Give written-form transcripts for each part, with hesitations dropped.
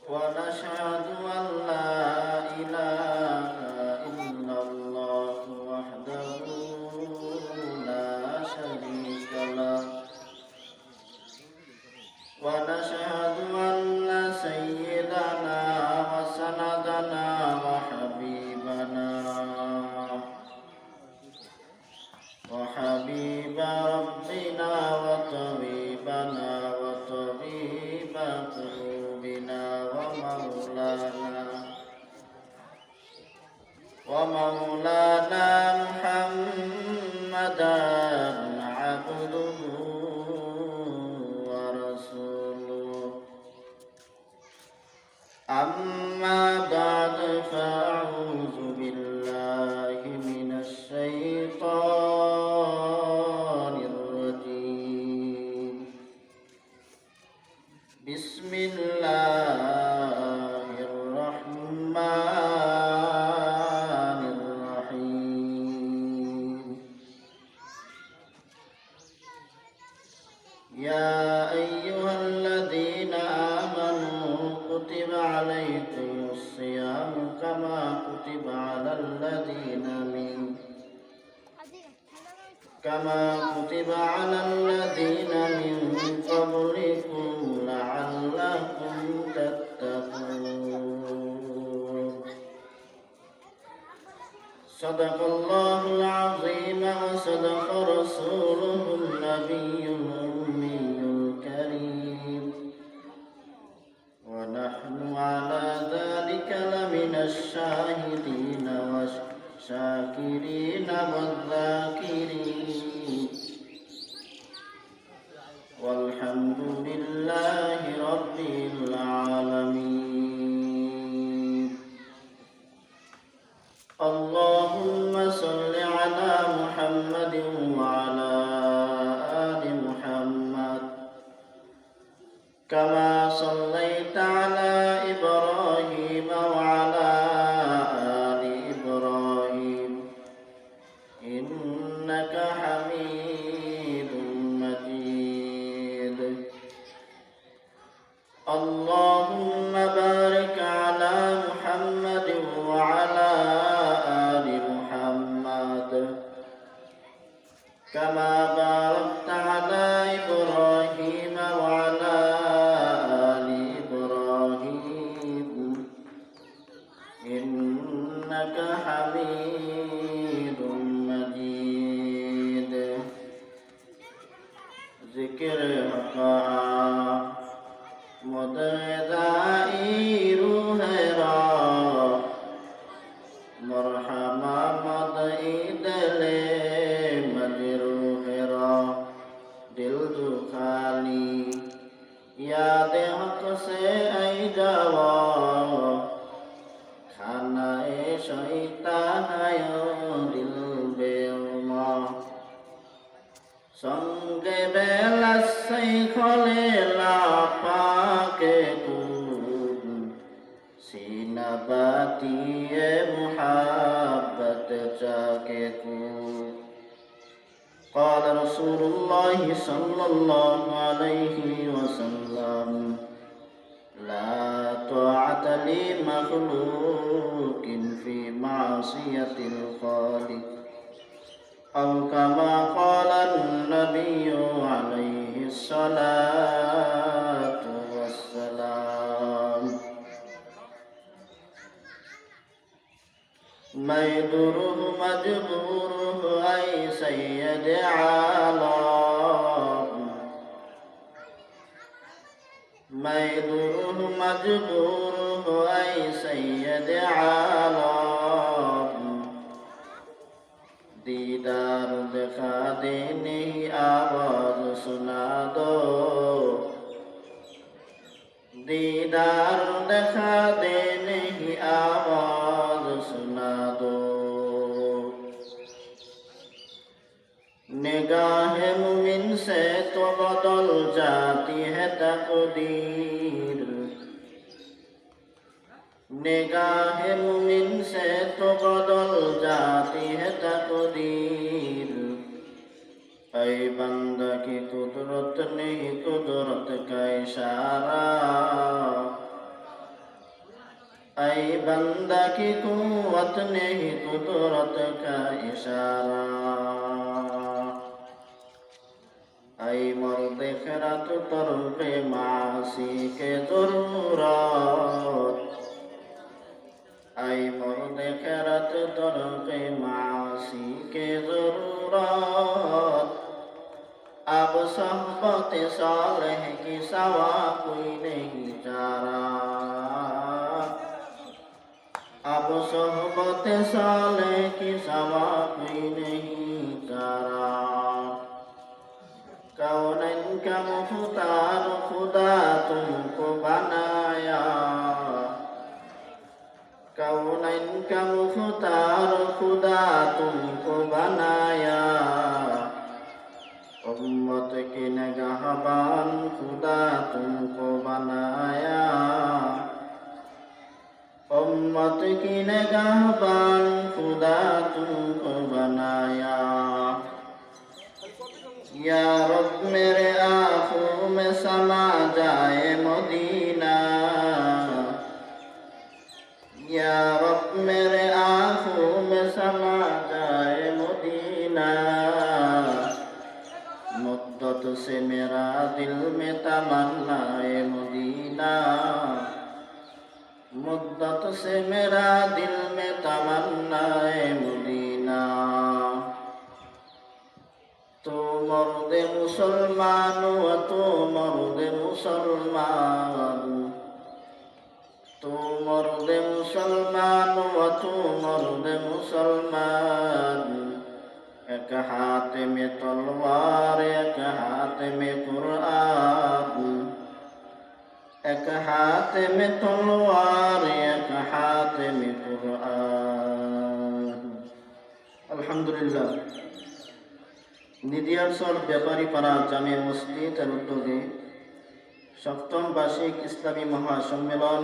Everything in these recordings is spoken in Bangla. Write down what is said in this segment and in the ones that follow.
ونشهد أن لا إله إلا الله وحده لا شريك له ونشهد أن سيدنا وسندنا وحبيب ربنا وطبيبنا وطبيب قلوبنا ومولانا محمدا عبده ورسوله أما بعد فأعوذ بالله من الشيطان الرجيم بسم الله الرحمن الرحيم يا أيها الذين آمنوا كتب عليكم الصيام كما كتب على الذين من قبلكم لعلكم تتقون صدق الله العظيم وصدق رسوله النبي الأمي الكريم ونحن على ذلك لمن الشاهدين والشاكرين والذاكرين والحمد لله رب العالمين اللهم صل على محمد وعلى آل محمد كما صليت على إبراهيم وعلى آل إبراهيم إنك حميد مجيد اللهم بارك على محمد وعلى آل محمد كما باركت على إبراهيم وعلى آل إبراهيم إنك حميد مجيد ذكر حقا مدعي روح را مرحبا مدعي دلے مجروح را دل دکھالی یاد حق سے ای جاوا کھانا شیطان দিল বেউমা সঙ্গে বেলা সেই খলে লাপাকে কুল সিনা বাতিয়ে মুহাব্বত চাকে কুল قال رسول الله صلى الله عليه وسلم لا طاعة لمخلوق في معصية الخالق أو كما قال النبي عليه الصلاة والسلام ميدره مجبوره أي سيد عالم ميدره مجبوره أي سيد عالم दीदार दिखा दे नहीं आवाज सुना दो दीदार दिखा दे नहीं आवाज सुना दो निगाह मुमिन से तो बदल जाती है तकदीर निगाह मुमिन से तो बदल जाती है तकदीर ऐ बंदा की कुदरत नहीं कुदरत का इशारा ऐ बंदा की कुव्वत नहीं कुदरत का इशारा, ऐ मर्द खिरत तर्क मासी के जरूरत, ऐ मर्द खिरत तर्क मासी के जरूरत, अब सोहबत सालेह की सवा कोई नहीं चारा, अब सोहबत सालेह की सवा कोई नहीं चारा। कौनैन का मुख्तार खुदा तुमको बनाया, कौनैन का मुख्तार खुदा तुमको बनाया, उम्मत के निगहबान खुदा तुमको बनाया, उम्मत की निगहबान खुदा तुमको बनाया। या रब मेरे आंखों में समा जाए मदीना, या रब मेरे आंखों में समा जाए मदीना, मुद्दत से मेरा दिल में तमन्ना है मदीना, मुद्दत से मेरा दिल में तमन्ना है मदीना। तो मर्द मुसलमान व तो मर्द मुसलमान, तो मर्द मुसलमान व तो मर्द मुसलमान, एक हाथ में तलवार एक हाथ में कुरान, एक हाथ में तलवार एक हाथ में कुरान। अल्हम्दुलिल्लाह। নিদিয়ারচর ব্যাপারীপাড়া জামে মসজিদের উদ্যোগে সপ্তম বার্ষিক ইসলামী মহাসম্মেলন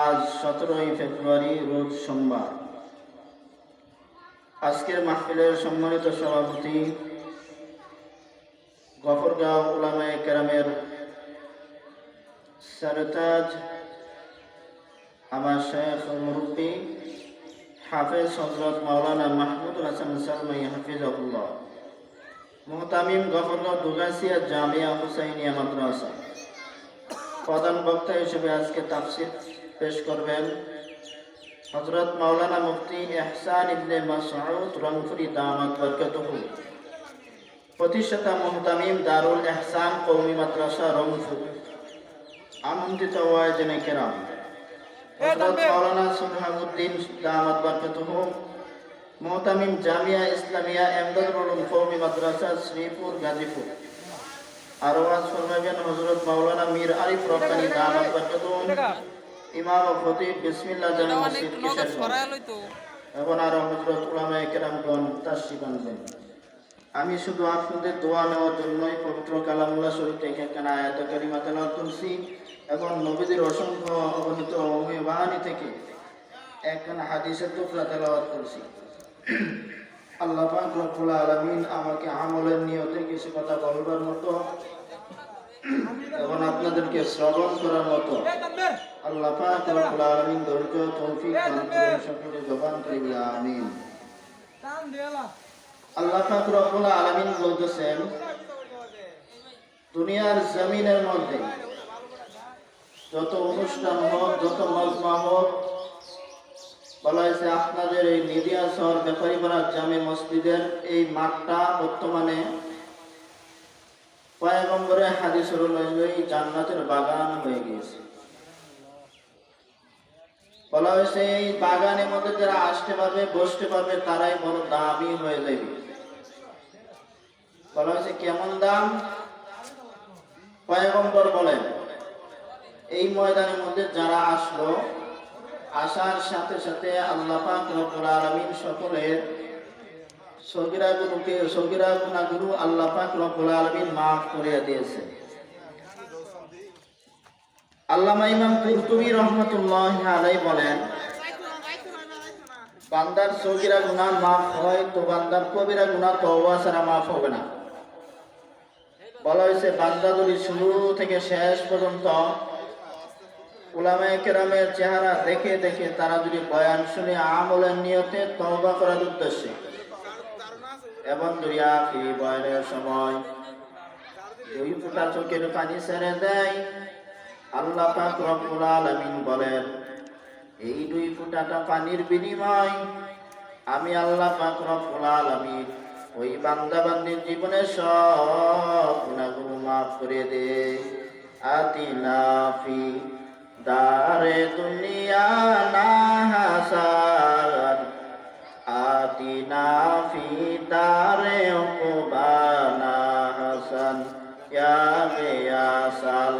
আজ 17 ফেব্রুয়ারি রোজ সোমবার। আজকের মাহফিলের সম্মানিত সভাপতি গফরগাঁও উলামায়ে কেরামের সরতাজ আমার শেখ মুরব্বী হাফেজ হযরত মাওলানা মাহমুদুল হাসান সালমাই হাফিজাহুল্লাহ, মুহতামিম গফরগাঁও দুগাছিয়া জামিয়া হুসাইনিয়া মাদ্রাসা। প্রধান বক্তা হিসেবে আজকে তাফসীর পেশ করবেন হযরত মাওলানা মুফতি ইহসান ইবনে মাসউদ রংপুরি দামাত বরকাতুহু, প্রতিষ্ঠাতা মুহতামিম দারুল ইহসান কওমি মাদ্রাসা রংপুর। আমন্ত্রিত ওয়াইজেনে কেরাম হযরত মাওলানা সুবহানুদ্দিন দামাত বরকাতুহু, মুহতামিম জামিয়া ইসলামিয়া এমদাদুল উলুম কওমি মাদ্রাসা শ্রীপুর গাজীপুর। আর ওয়াজ ফরমাবেন হযরত মাওলানা মীর আরিফ রব্বানী দামাত বরকাতুহু, ইমাম ও খতিব বিসমিল্লাহ জামে মসজিদ কিশোরগঞ্জ। এবং আর হযরত উলামায়ে কেরামগণ তাশরীফ আনবেন। আমি শুধু আপনাদের দোয়া নেওয়ার জন্যই পবিত্র কালামুল্লাহ শরীফ থেকে একখানা আয়াত কারিমা তেলাওয়াত করছি এবং নবীদের অসংখ্য অবহিত অমীয় বাণী থেকে একখানা হাদিসের টুকরা তেলাওয়াত করছি। আল্লাহ পাক রব্বুল আলামিন আমাকে আমলের নিয়তে কিছু কথা বলবার মতো এবং আপনাদেরকে শ্রবণ করার মতো আল্লাহ পাক রব্বুল আলামিন ধৈর্য তৌফিক দান করুন। সকলে জবান করে আমিন। আল্লাহ পাক রব্বুল আলামিন বলতেছেন, দুনিয়ার জমিনের মধ্যে যত অনুষ্ঠান হোক, যত মজমা হোক, বলা হয়েছে আপনাদের এই নিদিয়ারচর ব্যাপারীপাড়া জামে মসজিদের এই মাঠটা বর্তমানে পয়গম্বরের হাদিসের অনুযায়ী জান্নাতের বাগান হয়ে গিয়েছে। বলা হয়েছে এই বাগানের মধ্যে যারা আসতে পারবে, বসতে পারবে, তারাই বড় দামি হয়ে যাবে। বলা হয়েছে কেমন দাম? পয়গম্বর বলেন, এই ময়দানের মধ্যে যারা আসলো, আসার সাথে সাথে আল্লাহ পাক রব্বুল আলামিন সকলের সগীরা গুনাহগুলো আল্লাহ পাক রব্বুল আলামিন মাফ করে দিয়েছে। আল্লামা ইমাম কুরতুবী রাহমাতুল্লাহি আলাইহি বলেন, বান্দার সগীরা গুনাহ মাফ হয় তো বান্দার কবিরা গুনাহ তওবা ছাড়া মাফ হবে না। বলা হয়েছে বান্দা যদি শুরু থেকে শেষ পর্যন্ত উলামায়ে কেরামের চেহারা দেখে দেখে তারা যদি বয়ান শুনে আমলের নিয়তে তওবা করার উদ্দেশ্যে এবং যদি আখিরি বয়ানের সময় দুই ফোঁটা চোখের পানি ছেড়ে দেয়, আল্লাহ পাক রব্বুল আলামিন বলেন এই দুই ফোঁটা পানির বিনিময় আমি আল্লাহ পাক রব্বুল আলামিন ওই বান্দা বান্দির জীবনের সব গুনাহগুলো মাফ করে দে। আতিনা ফি দারে দুনিয়া না হাসান, আতিনা ফি দারে উকবানা হাসান, ইয়া গিয়াসাল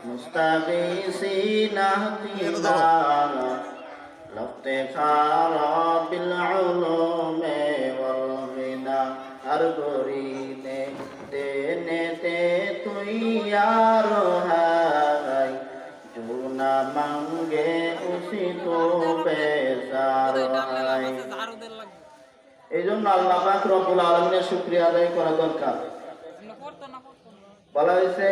মুস্তাগীসিনা আতিনা لفتخار بالعلوم والغنى हर गोरी ने देने ते तू यार है, जो न मांगे उसी को बेजार है। এই জন্য আল্লাহ পাক রব্বুল আলামিনের শুকরিয়া আদায় করা দরকার। বলা হয়েছে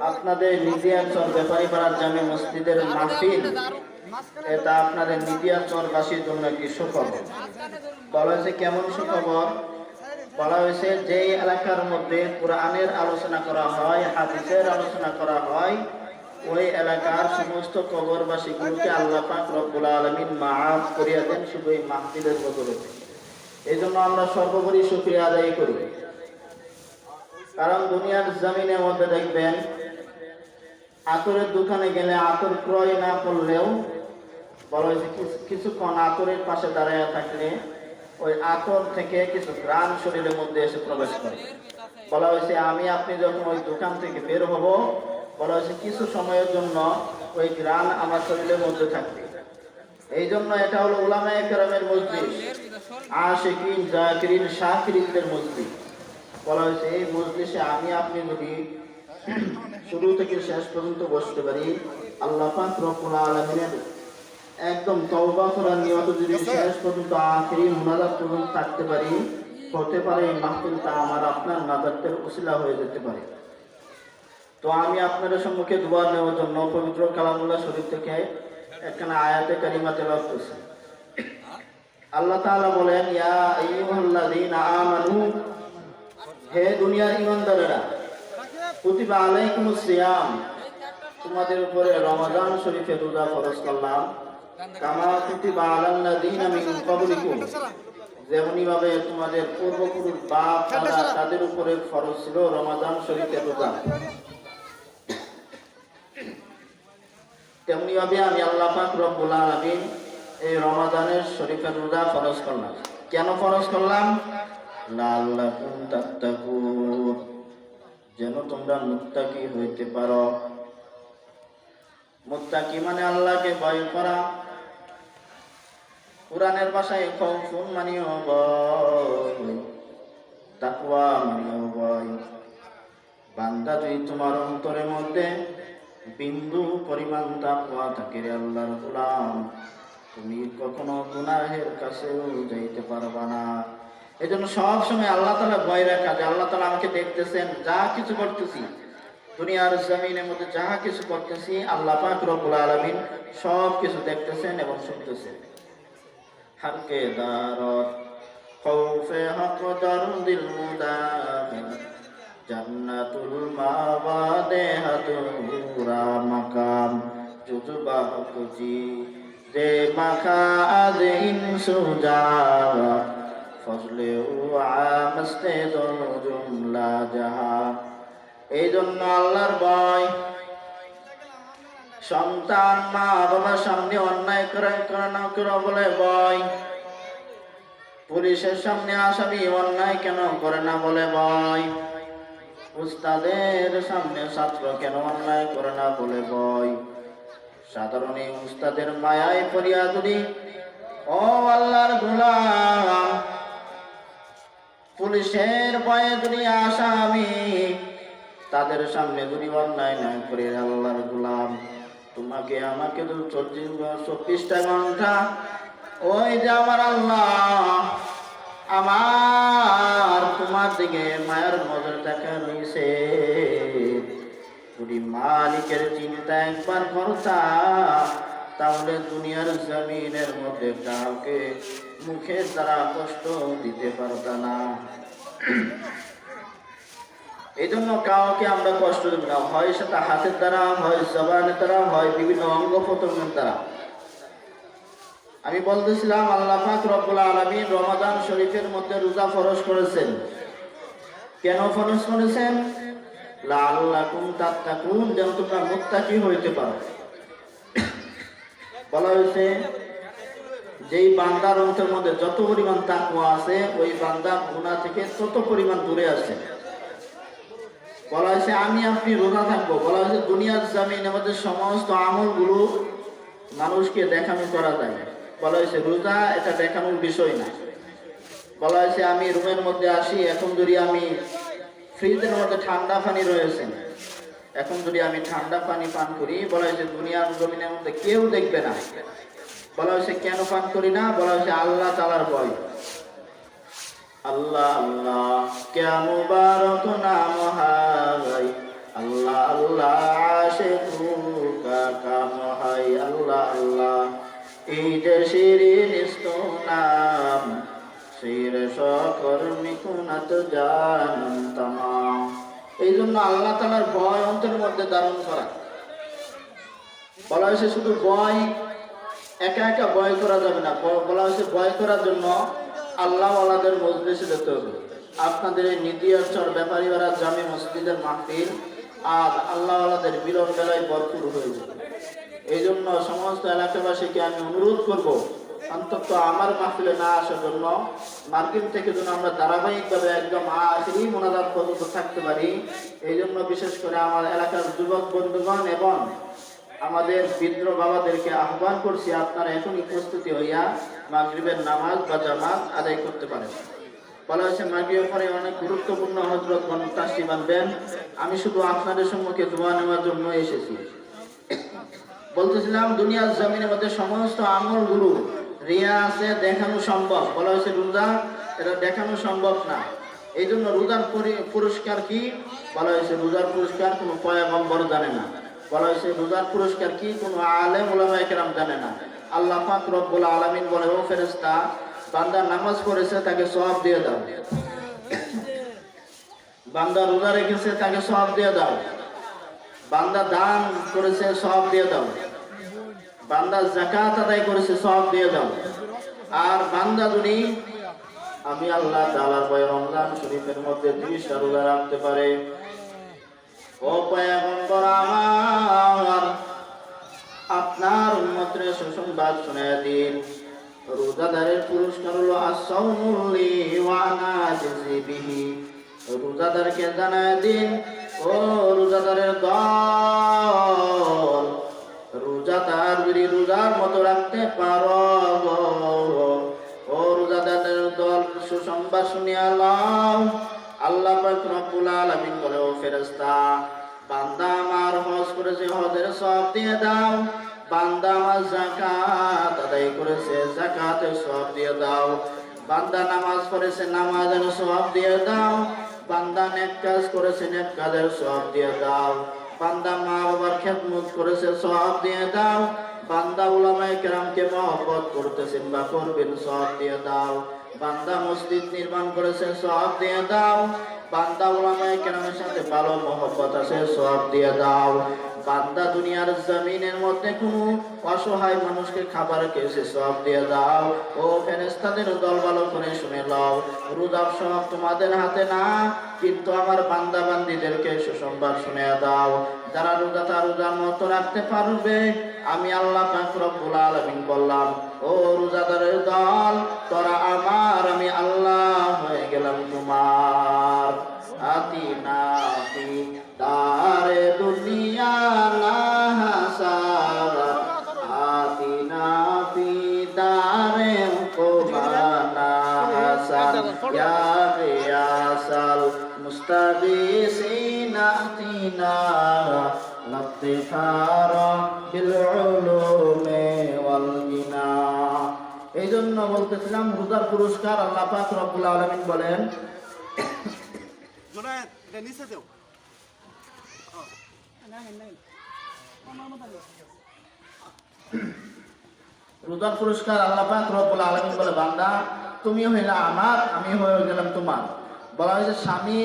আপনাদের নিদিয়াচর ব্যাপারীপাড়ার জামে মসজিদের মাহফিল, এটা আপনাদের নিদিয়াচরবাসীর জন্য একটি সুখবর। বলা হয়েছে কেমন সুখবর? বলা হয়েছে যে এলাকার মধ্যে কোরআনের আলোচনা করা হয়, হাদিসের আলোচনা করা হয়, ওই এলাকার সমস্ত কবরবাসীগুলোকে আল্লাহ পাক রব্বুল আলামিন মাফ করিয়া দেন শুধু এই মাহফিলের বদৌলতে। এই জন্য আমরা সর্বোপরি শুকরিয়া আদায় করি। কারণ দুনিয়ার জমিনের মধ্যে দেখবেন আতরের দোকানে গেলে আতর ক্রয় না করলেও বলা হয়েছে কিছুক্ষণ আতরের পাশে দাঁড়ায় থাকলে ওই আতর থেকে কিছু ঘ্রাণ শরীরের মধ্যে এসে প্রবেশ করে। বলা হয়েছে আমি আপনি যখন ওই দোকান থেকে বের হব, বলা হয়েছে কিছু সময়ের জন্য ওই ঘ্রাণ আমার শরীরের মধ্যে থাকবে। এই জন্য এটা হলো উলামায়ে কেরামের মজলিস, আশিকিন জাকিরিন শাকিরিনদের মজলিস। বলা হয়েছে এই মজলিসে আমি আপনি যদি শুরু থেকে শেষ পর্যন্ত বসতে পারি, আল্লাহ পাক রব্বুল আলামিনের একদম তওবা করার নিয়ত যদি শেষ পর্যন্ত আখিরি মুনাজাত পর্যন্ত থাকতে পারি, হতে পারে এই মাহফিলটা আমার আপনার নাজাতের উসিলা হয়ে যেতে পারে। তো আমি আপনাদের সম্মুখে দোয়া নেওয়ার জন্য পবিত্র কালামুল্লাহ শরীফ থেকে একখানা আয়াতে কারিমা তেলাওয়াত করছি। আল্লাহ তাআলা বলেন, ইয়া আইয়ুহাল্লাযীনা আমানু, হে দুনিয়ার ঈমানদারেরা, কুতিবা আলাইকুমুস সিয়াম, তোমাদের উপরে রমাদান শরীফে রোজা ফরজ করলাম, কামা কুতিবা আলাল্লাযীনা মিন ক্বাবলিকুম, যেমনি ভাবে তোমাদের পূর্বপুরুষ বাপ দাদা তাদের উপরে ফরজ ছিল রমাদান শরীফে রোজা, তেমনি ভাবে আমি আল্লাহ পাক রব্বুল আলামিন এই রমাদানের শরীফে রোজা ফরজ করলাম। কেন ফরজ করলাম? লাআল্লাকুম তাত্তাকুন, যেন তোমরা মুত্তাকি হইতে পারো। মুত্তাকি মানে আল্লাহকে ভয় করা। কুরআনের ভাষায় খাউফুন মানেও ভয়, তাকওয়া মানেও ভয়। বান্দা যদি তোমার অন্তরের মধ্যে বিন্দু পরিমাণ তাকওয়া থাকে রে আল্লাহর গোলাম, তুমি কখনো গুনাহের কাছেও যাইতে পারবা না। এই জন্য সবসময় আল্লাহ তাআলা ভয় রাখা, যে আল্লাহ তাআলা আমাকে দেখতেছেন, যা কিছু করতেছি দুনিয়ার জমিনের মধ্যে যা কিছু করতেছি, আল্লাহ পাক রব্বুল আলামিন সব কিছু দেখতেছেন এবং শুনতেছেন। হারকে দারত খাউফে হক দরদিল মুদাফিন, জান্নাতুল মাওয়াদে হাতুরা মাকাম, জুজবা হকজি দে মাখা আজ ইনসুজা, ফজলে আমস্তে জুমলা জাহা। এই জন্য আল্লাহর ভয়। সন্তান মা বাবার সামনে অন্যায় করে না করে বলে ভয়, পুলিশের সামনে আসামি অন্যায় কেন করে না বলে ভয়, উস্তাদের সামনে ছাত্র কেন অন্যায় করে না বলে ভয়। সাধারণ এই উস্তাদের মায়ায় পড়িয়া যদি ও আল্লাহর গোলাম পুলিশের ভয়ে যদি আসামি তাদের সামনে যদি অন্যায় না করে, আল্লাহর গোলাম তোমাকে আমাকে তো 24টা ঘন্টা ওই যে আমার আল্লাহ আমার তোমার দিকে মায়ের নজর দেখা রয়েছে, যদি মালিকের চিন্তা একবার করতা তাহলে দুনিয়ার জমিনের মধ্যে কাউকে মুখের দ্বারা কষ্ট দিতে পারত না। এই জন্য কাউকে আমরা কষ্ট দেব না, হয় সেটা হাতের দ্বারা, হয় জবানের দ্বারা, হয় বিভিন্ন অঙ্গ প্রত্যঙ্গের দ্বারা। আমি বলতেছিলাম আল্লাহ পাক রব্বুল আলামিন রমাদান শরীফের মধ্যে রোজা ফরজ করেছেন। কেন ফরজ করেছেন? লাআল্লাকুম তাত্তাকুন, যেন তোমরা মুত্তাকি হইতে পারো। বলা হয়েছে যেই বান্দার অন্তরের মধ্যে যত পরিমাণ তাকওয়া আছে ওই বান্দা গুনাহ থেকে তত পরিমাণ দূরে আছে। বলা হয়েছে আমি আপনি রোজা থাকবো। বলা হয়েছে দুনিয়ার জমিনে আমাদের সমস্ত আমলগুলো মানুষকে দেখানো করা যায়। বলা হয়েছে রোজা এটা দেখানোর বিষয় না। বলা হয়েছে আমি রুমের মধ্যে আসি, এখন যদি আমি ফ্রিজের মধ্যে ঠান্ডা পানি রয়েছে, এখন যদি আমি ঠান্ডা পানি পান করি, বলা হয়েছে দুনিয়ার জমিনের মধ্যে কেউ দেখবে না। বলা হয়েছে কেন পান করি না? বলা হয়েছে আল্লাহ তাআলার ভয়। আল্লাহ আল্লাহ ক্যা মুবারক নাম হায়, আল্লাহ আল্লাহ আশিকু কা কাম হায়, আল্লাহ আল্লাহ এই যে শিরিন নাম, শির শকর মিকুনাত জানান তামাম। এই জন্য আল্লাহ তাআলার ভয় অন্তরের মধ্যে ধারণ করা। বলা হয়েছে শুধু ভয়, একা একা ভয় করা যাবে না। বলা হয়েছে ভয় করার জন্য আল্লাহ ওয়ালাদের মজলিসে যেতে হবে। আপনাদের এই নিদিয়ারচর ব্যাপারীরা জামে মসজিদের মাহফিল আজ আল্লাহ ওয়ালাদের বিরল বেলায় ভরপুর হয়ে যাবে। এই জন্য সমস্ত এলাকাবাসীকে আমি অনুরোধ করব অন্তত আমার মাহফিলে না আসার জন্য। মার্কিন থেকে যেন আমরা ধারাবাহিকভাবে একদম আখেরি মোনাজাত পর্যন্ত থাকতে পারি। এই জন্য বিশেষ করে আমার এলাকার যুবক বন্ধুগণ এবং আমাদের বৃদ্ধ বাবাদেরকে আহ্বান করছি, আপনারা এখনই প্রস্তুতি হইয়া মাগরিবের নামাজ বা জামাত আদায় করতে পারেন। বলা হয়েছে মাগরিবের পরে অনেক গুরুত্বপূর্ণ হযরত তাশরিফ আনবেন। আমি শুধু আপনাদের সম্মুখে দোয়া নেওয়ার জন্য এসেছি। বলতেছিলাম দুনিয়ার জমিনের মধ্যে সমস্ত আমলগুলো রিয়া আছে, দেখানো সম্ভব। বলা হয়েছে রোজা এটা দেখানো সম্ভব না। এই জন্য রোজার পুরস্কার কি? বলা হয়েছে রোজার পুরস্কার কোনো পয়গম্বর জানে না। বলা হয়েছে রোজার পুরস্কার কি? কোনো আলেম উলামায়ে কেরাম জানে না। আল্লাহ পাক রব্বুল আলামিন বলে, ও ফেরেশতা, বান্দা নামাজ পড়েছে তাকে সওয়াব দিয়ে দাও, বান্দা রোজা রেখেছে তাকে সওয়াব দিয়ে দাও, বান্দা দান করেছে সওয়াব দিয়ে দাও, বান্দা যাকাত আদায় করেছে সওয়াব দিয়ে দাও। আর বান্দা যদি আমি আল্লাহ তাআলার ভয়ে রমজান শরীফের মধ্যে 30টা রোজা রাখতে পারে, ও পয়গম্বর আমার, আপনার উম্মতরে সুসংবাদ শুনিয়ে দিন, রোজাদারের পুরস্কার হলো as-সাওমুল লি ওয়া আনা আজজি বিহি। রোজাদারকে জানায় দিন, ও রোজাদারের দল, রোজাদার যদি রোজার মতো রাখতে পারো, ও রোজাদারের দল সুসংবাদ শুনিয়া লও। আল্লাহ পাক রব্বুল আলামিন বলে, ও ফেরেশতা, বান্দা আমার হজ করেছে হজের সওয়াব দিয়ে দাও, বান্দা আমার যাকাত আদায় করেছে যাকাতের সওয়াব দিয়ে দাও, বান্দা নামাজ পড়েছে নামাজের সওয়াব দিয়ে দাও, বান্দা নেক কাজ করেছে নেক কাজের সওয়াব দিয়ে দাও, বান্দা মা বাবার খেদমত করেছে সওয়াব দিয়ে দাও, বান্দা উলামায়ে কেরামকে মহব্বত করতেছেন বা করবেন সওয়াব দিয়ে দাও, বান্দা মসজিদ নির্মাণ করেছে সওয়াব দিয়ে দাও, বান্দা উলামায়ে কেরামের সাথে ভালো মহব্বত আছে সওয়াব দিয়ে দাও, বান্দা দুনিয়ার জমিনের মধ্যে কোনো অসহায় মানুষকে খাবার খেয়েছে সওয়াব দিয়ে দাও। ও ফেরেশতাদের দল ভালো করে শুনে লও, রোজার সওয়াব তোমাদের হাতে না, কিন্তু আমার বান্দা বান্দীদেরকে সুসংবাদ শুনিয়ে দাও। যারা রোজা তার রোজার মতো রাখতে পারবে, আমি আল্লাহ পাক রব্বুল আলামিন বললাম, ও রোজাদারের দল, তোরা আমার, আমি আল্লাহ হয়ে গেলাম তোমার। আতিনা ফি দারে দুনিয়া না হাসারা, আতিনা ফি দারে কুবানা হাসান, ইয়া গিয়াসাল মুস্তাগিসিনা আতিনা লাতিফারা বিল উলুমি ওয়াল গিনা। এই জন্য বলতেছিলাম রোজার পুরস্কার আল্লাহ পাক রব্বুল আলামিন বলেন, রোজার পুরস্কার আল্লাহ পাক রব্বুল আলামিন বলে, বান্দা তুমি হইলা আমার, আমি হয়ে গেলাম তোমার। বলা হয়েছে স্বামী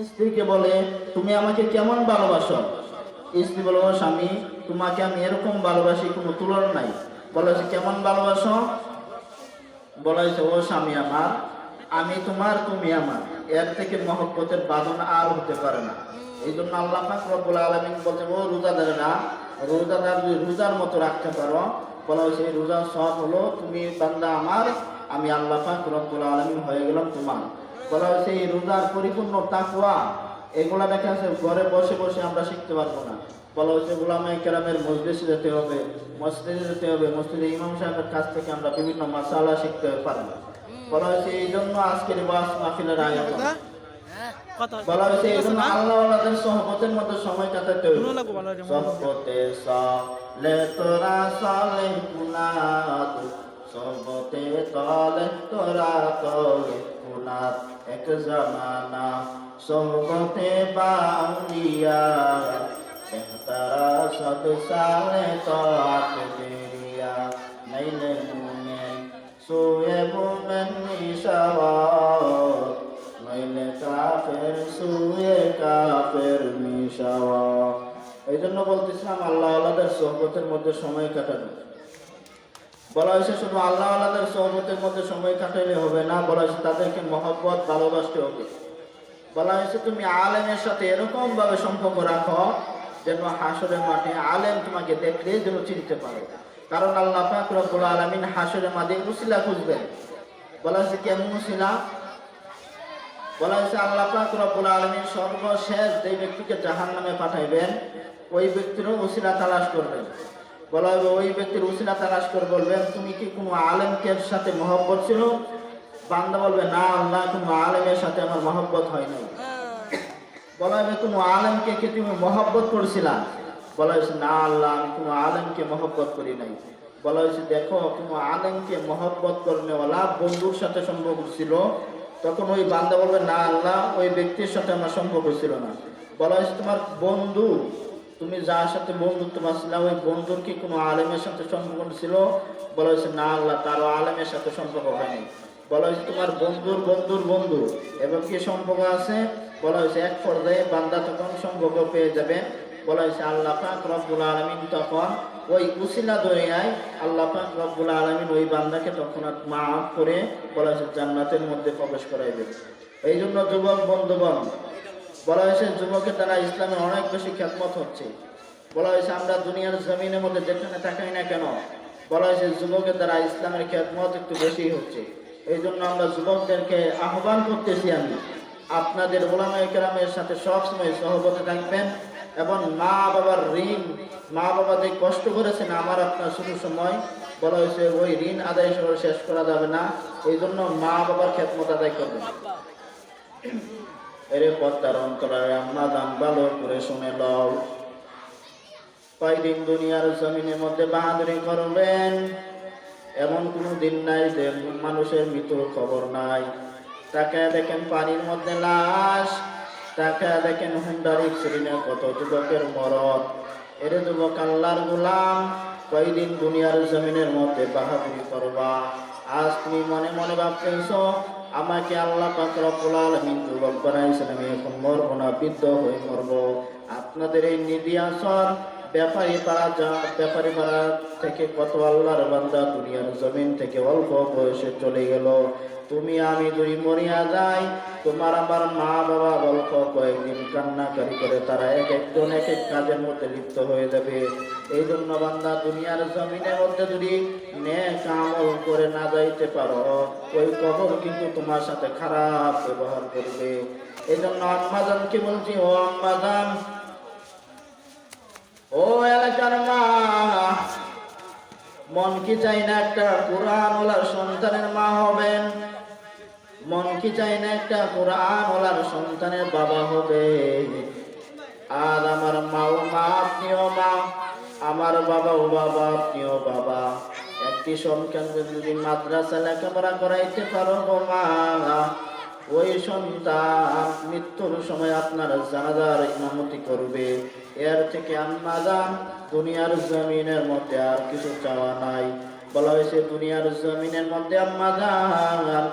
স্ত্রীকে বলে, তুমি আমাকে কেমন ভালোবাসো? স্ত্রী বলে, ও স্বামী, তোমাকে আমি এরকম ভালোবাসি, কোনো তুলনা নাই। বলা হয়েছে কেমন ভালোবাসো? বলা হয়েছে, ও স্বামী আমার, আমি তোমার, তুমি আমার, এর থেকে মহব্বতের বাঁধন আর হতে পারে না। এই জন্য আল্লাহ পাক রব্বুল আলামিন বলছে, ও রোজাদারেরা, রোজাদার যদি রোজার মতো রাখতে পারো, বলা হয়েছে এই রোজার সব হলো তুমি বান্দা আমার, আমি আল্লাহ পাক রব্বুল আলামিন হয়ে গেলাম তোমার। বলা হয়েছে এই রোজার পরিপূর্ণ তাকওয়া, এগুলা দেখা যাচ্ছে ঘরে বসে বসে আমরা শিখতে পারবো না। বলা হয়েছে উলামায়ে কেরামের মজলিসে যেতে হবে, মসজিদে যেতে হবে, মসজিদে ইমাম সাহেবের কাছ থেকে আমরা বিভিন্ন মাসালা শিখতে পারবো। বলা হয়েছে এই জন্য আজকের ওয়াজ মাহফিলের আয়োজন। বলা হয়েছে এই জন্য আল্লাহওয়ালাদের সহবতের মধ্যে সময় কাটাতে হবে। সহবতে সালে তোরা সালে কুনাত, সহবতে তলে তোরা তলে কুনাত, এক জামানা সহবতে বাউলিয়া, বেহতারা সদ সালে তাত দেরিয়া, নাইলে মুমিন সোয়ে মুমিন নিশাওয়াত, নাইলে কাফের সুয়ে কাফের মিশাওয়া। এই জন্য বলতেছিলাম আল্লাহ আল্লাহদের সোহবতের মধ্যে সময় কাটানো। বলা হয়েছে শুধু আল্লাহ আল্লাহদের সোহবতের মধ্যে সময় কাটাইলে হবে না, বলা হয়েছে তাদেরকে মহব্বত ভালোবাসতে হবে। বলা হয়েছে তুমি আলেমের সাথে এরকম ভাবে সম্পর্ক রাখো যেন হাসরের মাঠে আলেম তোমাকে দেখলে যেন চিনতে পারে। কারণ আল্লাহ পাক রব্বুল আলামিন হাসরের মাঠে উসিলা খুঁজবেন। বলা হয়েছে কেমন উসিলা? বলা হয়েছে আল্লাহ পাক রব্বুল আলামিন সর্বশেষ যে ব্যক্তিকে জাহান্নামে পাঠাইবেন, ওই ব্যক্তিরও উসিলা তালাশ করবেন। বলা হবে ওই ব্যক্তির উসিলা তালাশ করে বলবেন, তুমি কি কোনো আলেমকে সাথে মহব্বত ছিল? বান্দা বলবে, না আল্লাহ, কোনো আলেমের সাথে আমার মহব্বত হয় নাই। বলা হবে কোনো আলেমকে কি তুমি মহব্বত করেছিলা? বলা হয়েছে, না আল্লাহ, আমি কোনো আলেমকে মহব্বত করি নাই। বলা হয়েছে দেখো, কোনো আলেমকে মহব্বত করনেওয়ালা বন্ধুর সাথে সম্পর্ক ছিল, তখন ওই বান্দা বলবে, না আল্লাহ, ওই ব্যক্তির সাথে আমার সম্পর্ক ছিল না। বলা হয়েছে তোমার বন্ধু, তুমি যার সাথে বন্ধুত্ব বাঁচলা, ওই বন্ধুর কি কোনো আলেমের সাথে সম্পর্ক ছিল? বলা হয়েছে, না আল্লাহ, তারও আলেমের সাথে সম্পর্ক হয়নি। বলা হয়েছে তোমার বন্ধুর বন্ধুর বন্ধু এবং কি সম্পর্ক আছে? বলা হয়েছে এক পর্যায়ে বান্দা তখন সম্পর্ক পেয়ে যাবে। বলা হয়েছে আল্লাহ পাক রব্বুল আলামিন তখন ওই উসিলা দরিয়ায় আল্লাহ পাক রব্বুল আলামিন ওই বান্দাকে তখন মাফ করে বলা হয়েছে জান্নাতের মধ্যে প্রবেশ করাইবে। এই জন্য যুবক বন্ধুগণ, বলা হয়েছে যুবকের দ্বারা ইসলামের অনেক বেশি খ্যাতমত হচ্ছে। বলা হয়েছে আমরা দুনিয়ার জমিনের মধ্যে যেখানে তাকাই না কেন, বলা হয়েছে যুবকের দ্বারা ইসলামের খ্যাতমত একটু বেশি হচ্ছে। এই জন্য আমরা যুবকদেরকে আহ্বান করতেছি, আমি আপনাদের উলামায়ে কেরামের সাথে সবসময় সহবতে থাকবেন এবং মা বাবার ঋণ, মা বাবা যে কষ্ট করেছেন আমার আপনার শুরু সময়, বলা হয়েছে ওই ঋণ আদায় করে শেষ করা যাবে না। এই জন্য মা বাবার খেদমত আদায় করবেন। এর পর্দার অন্তরায় আম্মা দাম ভালো করে শুনে লও, কয়দিন দুনিয়ার জমিনের মধ্যে বাহাদুরি করবেন, এমন কোনো দিন নাই যে মানুষের মৃত্যুর খবর নাই। তাকে দেখেন পানির মধ্যে লাশ, তাকে দেখেন হুন্ডার এক্সিডেন্টে কত যুবকের মরণ। এর যুবক আল্লাহর গোলাম, কয়দিন দুনিয়ার জমিনের মধ্যে বাহাদুরি করবা? আজ তুমি মনে মনে ভাবতেছো আমাকে আল্লাহ পাক রব্বুল আলামিন যুবক বানাইছেন, আমি এখন মরবো না, বৃদ্ধ হয়ে মরবো। আপনাদের এই নিদিয়াসর ব্যাপারী পাড়া থেকে কত আল্লাহর বান্দা দুনিয়ার জমিন থেকে অল্প বয়সে চলে গেল। তুমি আমি যদি মরিয়া যাই, তোমার আমার মা বাবা অল্প কয়েকদিন কান্নাকারি করে তারা এক একজন এক এক কাজের মধ্যে লিপ্ত হয়ে যাবে। এই জন্য বান্দা দুনিয়ার জমিনের মধ্যে যদি নেক আমল করে না যাইতে পারো, ওই কবর কিন্তু তোমার সাথে খারাপ ব্যবহার করবে। এই জন্য আম্মাজানকে বলছি, ও আম্মাজান, ও এলাকার মা, মন কি চাই না একটা কোরআনওয়ালার সন্তানের মা হবেন? মন কি চাই না একটা কোরআনওয়ালার সন্তানের বাবা হবে? আর আমার মাও মা, আপনিও মা, আমার বাবাও বাবা, আপনিও বাবা। একটি সন্তানকে যদি মাদ্রাসা লেখাপড়া করাইতে পারো গো মা, ওই সন্তান মৃত্যুর সময় আপনার জানাজার ইমামতি করবে। এর থেকে আম্মা জান দুনিয়ার জমিনের মধ্যে আর কিছু চাওয়া নাই। বলা হয়েছে দুনিয়ার জমিনের মধ্যে আম্মা জান,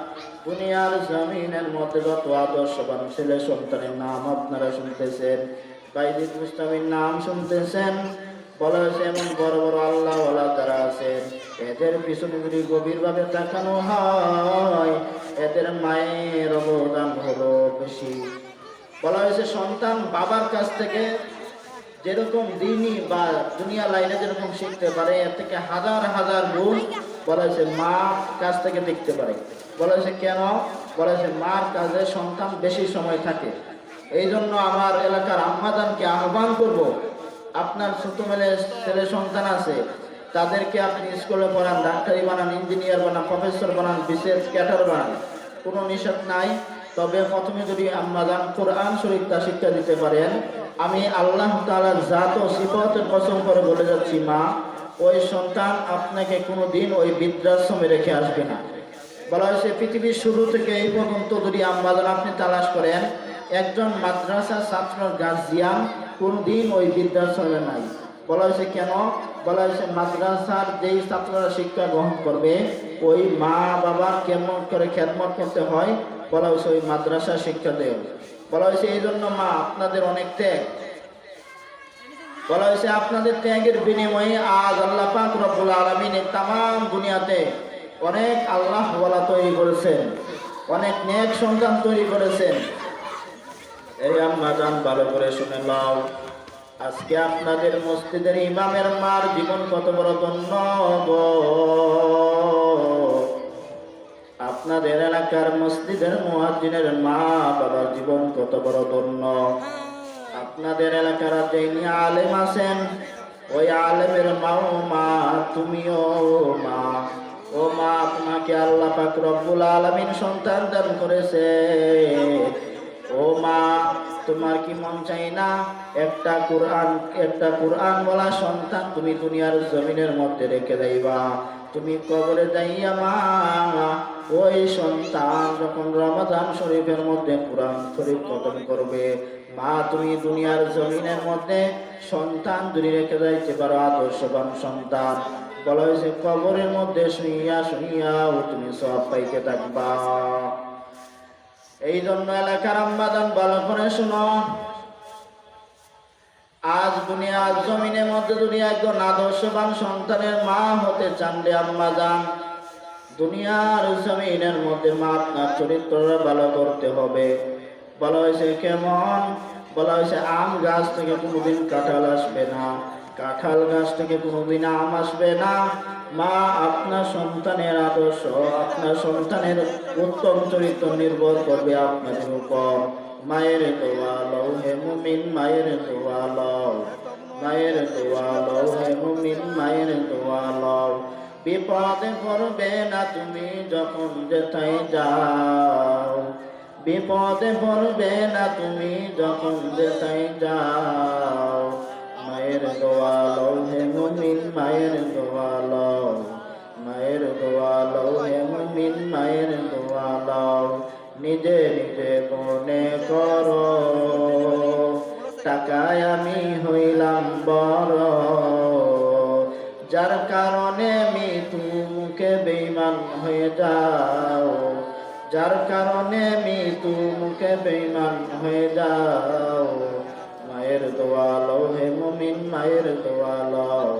দুনিয়ার জমিনের মধ্যে যত আদর্শবান ছেলে সন্তানের নাম আপনারা শুনতেছেন, বাইজিদ মুস্তামির নাম শুনতেছেন, বলা হয়েছে এমন বড় বড় আল্লাহওয়ালা যারা আছেন, এদের পিছনে যদি গভীরভাবে তাকানো হয় এদের মায়ের অবদান হলো বেশি। বলা হয়েছে সন্তান বাবার কাছ থেকে যেরকম দিনই বা দুনিয়া লাইনে যেরকম শিখতে পারে এর থেকে হাজার হাজার গুণ বলা হয়েছে মা কাছ থেকে দেখতে পারে। বলা হয়েছে কেন? বলা হয়েছে মার কাজে সন্তান বেশি সময় থাকে। এই জন্য আমার এলাকার আম্মাদানকে আহ্বান করব, আপনার ছোট ছেলে সন্তান আছে, তাদেরকে আপনি স্কুলে পড়ান, ডাক্তারি বানান, ইঞ্জিনিয়ার বানান, প্রফেসর বানান, বিশেষ ক্যাটার বানান, কোনো নিষেধ নাই। তবে প্রথমে যদি আম্মাদান কোরআন শরীফটা শিক্ষা দিতে পারেন, আমি আল্লাহ তাআলার জাত ও সিফাতের কসম করে বলে যাচ্ছি মা, ওই সন্তান আপনাকে কোনো দিন ওই বৃদ্ধাশ্রমে রেখে আসবে না। বলা হয়েছে পৃথিবীর শুরু থেকে এই পর্যন্ত যদি আম্মাদান আপনি তালাশ করেন, একজন মাদ্রাসা ছাত্র গার্জিয়ান কোনদিন ওই বৃদ্ধাশ্রমে নাই। বলা হয়েছে কেন? বলা হয়েছে মাদ্রাসার যেই ছাত্ররা শিক্ষা গ্রহণ করবে ওই মা বাবার কেমন করে খেদমত করতে হয়, বলা হয়েছে ওই মাদ্রাসা শিক্ষা দেয়। বলা হয়েছে এই জন্য মা আপনাদের অনেক ত্যাগ। বলা হয়েছে আপনাদের ত্যাগের বিনিময়ে আজ আল্লাহ পাক রব্বুল আলামিন তামাম দুনিয়াতে অনেক আল্লাহ ওয়ালা তৈরি করেছেন, অনেক নেক সন্তান তৈরি করেছেন। এই আম্মা জান ভালো করে শুনে নাও, আজকে আপনাদের মসজিদের ইমামের মার জীবন কত বড় ধন্য গো। আপনাদের এলাকার মসজিদের মুয়াজ্জিনের মা বাবার জীবন কত বড় ধন্য। আপনাদের এলাকার যিনি আলেম আছেন ওই আলেমের মাও মা, তুমিও মা। ও মা, তোমাকে আল্লাহ পাক রব্বুল আলামিন সন্তান দান করেছে। ও মা, তোমার কি মন চাই না একটা কোরআন বলা সন্তান তুমি দুনিয়ার জমিনের মধ্যে রেখে যাইবা? তুমি কবরে যাইয়া মা ওই সন্তান যখন রমাদান শরীফের মধ্যে কোরআন শরীফ খতম করবে, মা তুমি দুনিয়ার জমিনের মধ্যে সন্তান যদি রেখে যাইতে পারো আদর্শবান সন্তান, বলা হয়েছে কবরের মধ্যে শুইয়া শুইয়াও তুমি সওয়াব পাইতে থাকবা। এই জন্য এলাকার আম্মাদান ভালো করে শুনো, আজ দুনিয়ার জমিনের মধ্যে যদি একজন আদর্শবান সন্তানের মা হতে চান রে আম্মাদান, দুনিয়ার জমিনের মধ্যে মা আপনার চরিত্রটা ভালো করতে হবে। বলা হয়েছে কেমন? বলা হয়েছে আম গাছ থেকে কোনোদিন কাঁঠাল আসবে না, কাঁঠাল গাছ থেকে কোনোদিন আম আসবে না। মা আপনার সন্তানের আদর্শ, আপনার সন্তানের উত্তম চরিত্র নির্ভর করবে আপনাদের উপর। মায়ের দোয়া লও হে মুমিন, মায়ের দোয়া লও, মায়ের দোয়া লও হে মুমিন, মায়ের দোয়া লও। বিপদে পড়বে না তুমি যখন যেথায় যাও, বিপদে পড়বে না তুমি যখন যেথায় যাও। মায়ের দোয়া লও হে মুমিন, মায়ের দোয়া লও, মায়ের দোয়া লও হে মুমিন, মায়ের দোয়া লও। নিজে নিজে মনে করো টাকায় আমি হইলাম বড়, যার কারণে মৃত্যু মুখে বেঈমান হয়ে যাও, যার কারণে মৃত্যু মুখে বেঈমান হয়ে যাও। মায়ের দোয়া লও হে মুমিন, মায়ের দোয়া লও,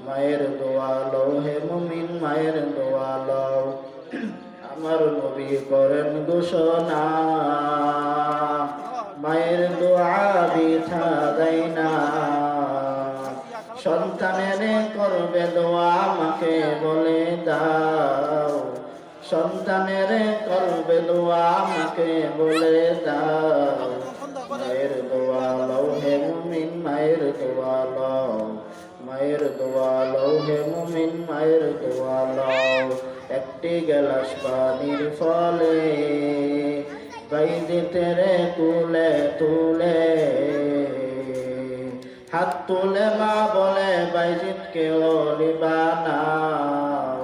মায়ের দোয়া লও হে মুমিন, মায়ের দোয়া লও। আমার নবী করেন ঘোষণা, মায়ের দোয়া বৃথা দেয় না। সন্তানের করবে দোয়া মাকে বলে দাও, সন্তানের করবে দোয়া মাকে বলে দাও। মায়ের দোয়া লও হে মুমিন, মায়ের দোয়া লও, মায়ের দোয়া লও হে মুমিন, মায়ের দোয়া লও। একটি গেলাস পানির ফলে বাইজিতে রে তুলে তুলে, হাত তুলে মা বলে বাইজিৎ কে ওলি বানাও,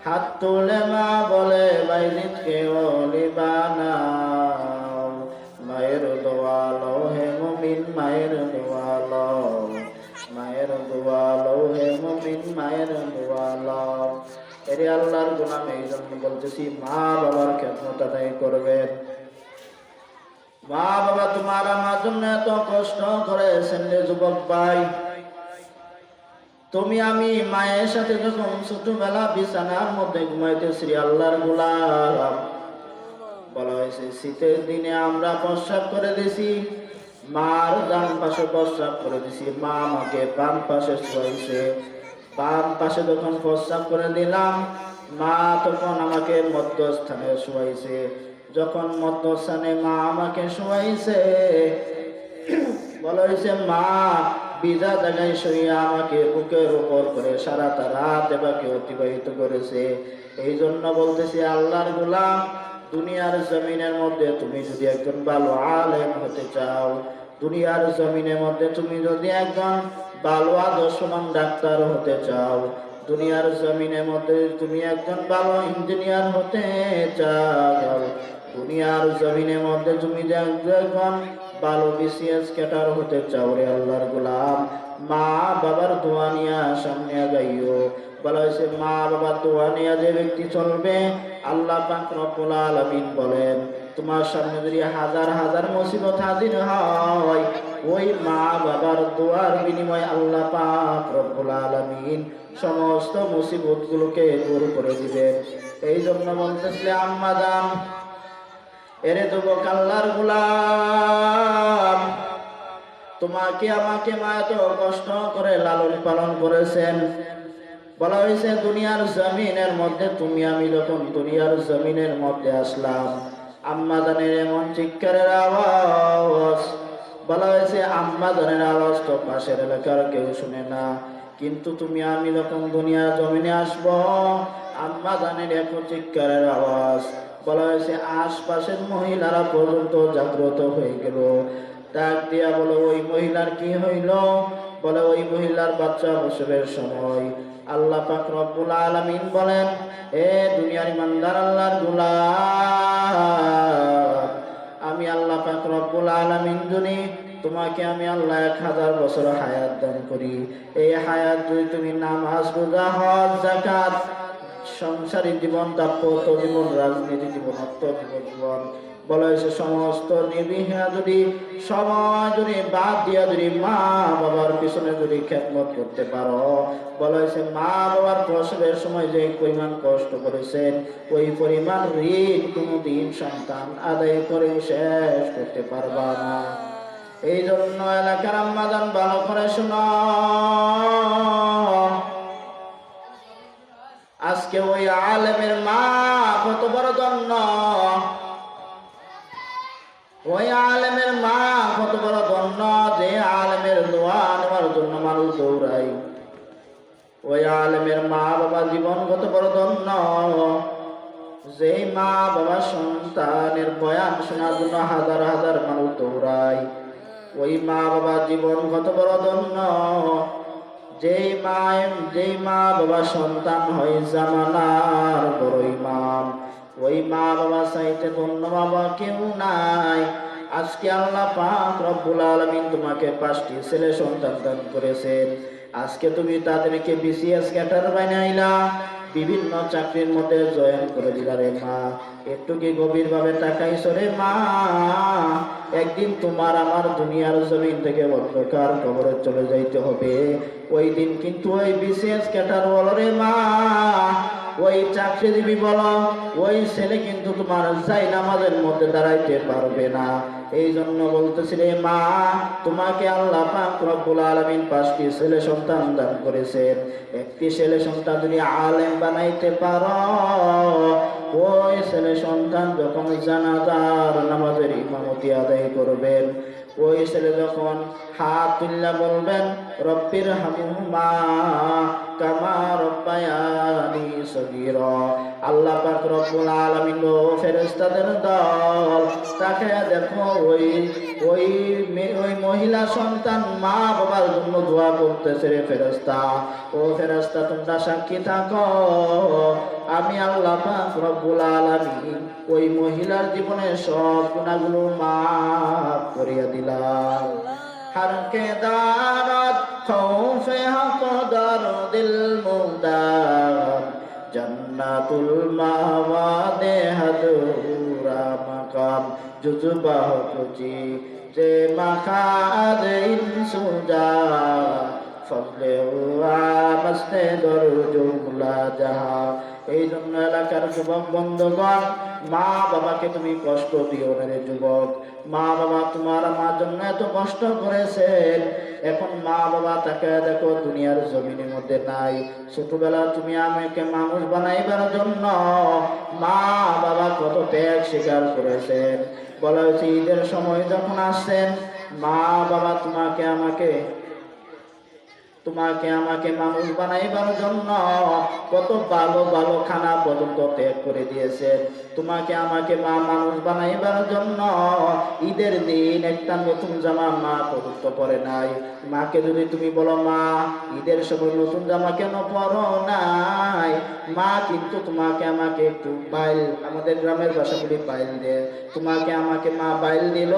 হাত তুলে মা বলে বাইজিদকে ওলি বানাও, মায়ের দোয়া লও হে মুমিন মায়ের দোয়া লও, মায়ের দোয়া লও হে মুমিন মায়ের দোয়া লও। এরে আল্লাহর গোলাম, এই জন্য বলতেছি মা বাবার খেদমত আদায় করবেন। মা বাবা তোমার আমার জন্য এত কষ্ট করেছেন রে যুবক ভাই। তুমি আমি মায়ের সাথে যখন ছোটবেলা বিছানার মধ্যে ঘুমাইতেছি আল্লাহর গোলাম, বলা হয়েছে শীতের দিনে আমরা প্রস্রাব করে দিছি, মার ডান পাশে প্রস্রাব করে দিছি, মা আমাকে বাম পাশে শোয়াইছে। বাম পাশে যখন প্রস্রাব করে দিলাম, মা তখন আমাকে মধ্যস্থানে শোয়াইছে। যখন মধ্যস্থানে মা আমাকে শোয়াইছে, বলা হয়েছে মা বিজা জায়গায় শুইয়া আমাকে বুকের উপর করে সারাটা রাত এবাকে অতিবাহিত করেছে। এই জন্য বলতেছি আল্লাহর গোলাম, দুনিয়ার জমিনের মধ্যে তুমি যদি একজন ভালো আলেম হতে চাও, দুনিয়ার জমিনের মধ্যে তুমি যদি একজন ভালো আদর্শবান ডাক্তার হতে চাও, দুনিয়ার জমিনের মধ্যে তুমি একজন ভালো ইঞ্জিনিয়ার হতে চাও, দুনিয়ার জমিনের মধ্যে তুমি একজন ভালো বিসিএস ক্যাডার হতে চাও রে আল্লাহর গোলাম, মা বাবার দোয়া নিয়ে সামনে আগাইও। বলা হয়েছে মা বাবার দোয়া নিয়ে যে ব্যক্তি চলবে, আল্লাহ পাক রব্বুল আলামিন বলেন তোমার সামনে যদি হাজার হাজার মুসিবত হাজির হয়, ওই মা বাবার দোয়ার বিনিময়ে আল্লাহ পাক রব্বুল আলামিন সমস্ত মুসিবত গুলোকে দূর করে দিবেন। এই জন্য বলতেছিলে আম্মা জান, এরে যুবক আল্লাহর গোলাম, তোমাকে আমাকে মা এত কষ্ট করে লালন পালন করেছেন। বলা হয়েছে দুনিয়ার জমিনের মধ্যে তুমি আমি যখন দুনিয়ার জমিনের মধ্যে আসলাম, আম্মা জানের এমন চিৎকারের আওয়াজ, বলা হয়েছে আম্মা জানের আওয়াজ তো পাশের এলাকার কেউ শুনে না, কিন্তু তুমি আমি যখন দুনিয়ার জমিনে আসব, আম্মা জানের এত চিৎকারের আওয়াজ, বলা হয়েছে আশপাশের মহিলারা পর্যন্ত জাগ্রত হয়ে গেল। ডাক দিয়া বলো ওই মহিলার কি হইল? বলে ওই মহিলার বাচ্চা প্রসবের সময়। আল্লাহ পাক রব্বুল আলামিন বলেন, এ দুনিয়ার ইমানদার আল্লাহর গোলাম, আমি আল্লাহ পাক রব্বুল আলামিন যদি তোমাকে আমি আল্লাহ 1000 বছর হায়াত দান করি, এই হায়াত যদি তুমি নামাজ রোজা হজ যাকাত সংসারী জীবন দাম্পত্য জীবন রাজনীতি জীবন অর্থ জীবন বলা হয়েছে সমস্ত নির্বিঘ্নে যদি সময় যদি বাদ দিয়া যদি মা বাবার পিছনে যদি খেদমত করতে পারো, বলা হয়েছে মা বাবার প্রসবের সময় যে পরিমাণ কষ্ট করেছেন ওই পরিমাণ ঋণ কোনোদিন সন্তান আদায় করে শেষ করতে পারবা না। এই জন্য এলাকার আম্মা জান ভালো করে শোনো, আজকে ওই আলেমের মা কত বড় ধন্য, ওই আলেমের মা কত বড় ধন্য যে আলেমের দোয়া নেওয়ার জন্য মানুষ দৌড়াই। ওই আলেমের মা বাবা জীবন কত বড় ধন্য যে মা বাবা সন্তানের বয়ান শোনার জন্য হাজার হাজার মানুষ দৌড়ায়। ওই মা বাবা জীবন কত বড় ধন্য যেই মা বাবা সন্তান হয় জামানার বড় ইমাম। ওই মা বাবা চাইতে ধন্য বাবা কেউ নাই। আজকে আল্লাহ পাক রব্বুল আলামিন তোমাকে 5টি ছেলে সন্তান দান করেছেন। আজকে তুমি তাদেরকে বিসিএস ক্যাডার বানাইলা, বিভিন্ন চাকরির মধ্যে জয়েন করে দিলা রে মা। একটু কি গভীর ভাবে তাকাইছো রে মা? একদিন তোমার আমার দুনিয়ার জমিন থেকে অন্ধকার কবরে চলে যাইতে হবে। ওই দিন কিন্তু ওই বিসিএস ক্যাডার বলো রে মা, ওই চাকরিজীবী বলো, ওই ছেলে কিন্তু তোমার যাই নামাজের মধ্যে দাঁড়াইতে পারবে না। এই জন্য বলতেছি রে মা, তোমাকে আল্লাহ পাক রব্বুল আলামিন 5টি ছেলে সন্তান দান করেছেন। একটি ছেলে সন্তান যদি আলেম বানাইতে পারো, ওই ছেলে সন্তান যখন জানাজার নামাজের ইমামতি আদায় করবেন, ওই ছেলে যখন হাত তুল্লা বলবেন রব্বির হামহুমা কামা রব্বায়ানি সগীরা, আল্লাহ পাক রব্বুল আলামিন ও ফেরেশতাদের দল তাকে দেখো ওই মহিলা সন্তান মা বাবার জন্য দোয়া করতেছে রে ফেরেশতা। ও ফেরেশতা তোমরা সাক্ষী থাকো, আমি আল্লাহ পাক রব্বুল আলামিন ওই মহিলার জীবনের সব গুনাহগুলো মাফ করিয়া দিলাম। हर के दारत खौफे हक दर्दिल मुदार जन्नतुल मावा दे हदूरा मकाम जुजुबा कुची जे मखाद इंसुजा फजले हुआ मस्ते दर जुमला जहा। এই জন্য এলাকার যুবক বন্ধুগণ, মা বাবাকে তুমি কষ্ট দিও না রে যুবক। মা বাবা তোমার আমার জন্য এত কষ্ট করেছেন, এখন মা বাবা তাকে দেখো দুনিয়ার জমিনের মধ্যে নাই। ছোটবেলা তুমি আমাকে মানুষ বানাইবার জন্য মা বাবা কত ত্যাগ স্বীকার করেছেন। বলা হয়েছে ঈদের সময় যখন আসছেন মা বাবা তোমাকে আমাকে মানুষ বানাইবার জন্য কত ভালো ভালো খানা পর্যন্ত ত্যাগ করে দিয়েছেন। তোমাকে আমাকে মা মানুষ বানাইবার জন্য ঈদের দিন একটা নতুন জামা মা পর্যন্ত পরে নাই। মাকে যদি তুমি বলো মা ঈদের সময় নতুন জামা কেন পরো নাই, মা কিন্তু তোমাকে আমাকে একটু বাইল, আমাদের গ্রামের ভাষা বলি বাইল দে, তোমাকে আমাকে মা বাইল দিল,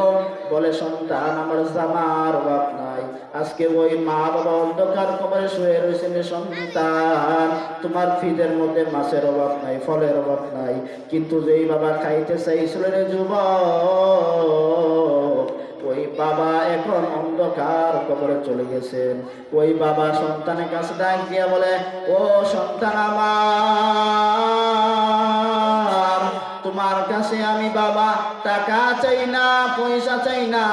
বলে সন্তান আমার জামার অভাব নাই। আজকে ওই মা বাবা অন্ধকার কবরে শুয়ে রয়েছেন, সন্তান তোমার ফিদের মধ্যে মাছের অভাব নাই, ফলের অভাব নাই, কিন্তু যেই বাবা খাইতে চাইছিল রে যুবক, ওই বাবা এখন অন্ধকার কবরে চলে গেছেন। ওই বাবা সন্তানের কাছে ডাক দিয়া বলে, ও সন্তান আমার, তোমার কাছে আমি বাবা টাকা চাই না, পয়সা চাই না।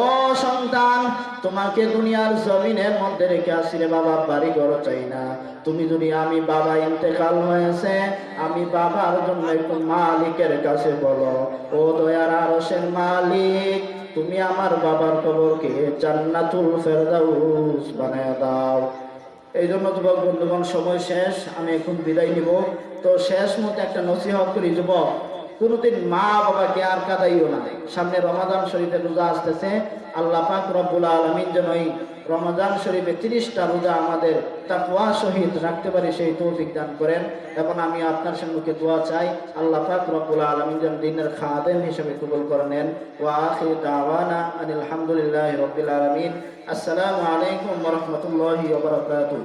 ও সন্তান, তোমাকে দুনিয়ার জমিনের মধ্যে রেখে আসি রে বাবা, বাড়ি ঘর চাই না। তুমি যদি আমি বাবা ইন্তেকাল হয়েছে, আমি বাবার জন্য একটু মালিকের কাছে বলো, ও দয়ার আরশের মালিক, তুমি আমার বাবার কবরকে জান্নাতুল ফেরদাউস বানায় দাও। এই জন্য যুবক বন্ধুগণ, সময় শেষ, আমি এখন বিদায় নিব। তো শেষ মতো একটা নসিহত করি যুবক, কোনোদিন মা বাবাকে আর কাঁদাইও না। সামনে রমাদান শরীফের রোজা আসতেছে, আল্লাহ পাক রব্বুল আলামিন যেন এই রমজান শরীফে 30টা রোজা আমাদের তাকওয়া সহিত রাখতে পারি সেই তৌফিক দান করেন। এখন আমি আপনার সম্মুখে দোয়া চাই, আল্লাহ পাক রব্বুল আলামিন যেন দিনের খাদেম হিসেবে কবুল করে নেন। ওয়া আখিরু দাওয়ানা আনিল হামদুলিল্লাহি রাব্বিল আলামিন। আসসালামু আলাইকুম ওয়া রাহমাতুল্লাহি ওয়া বারাকাতুহু।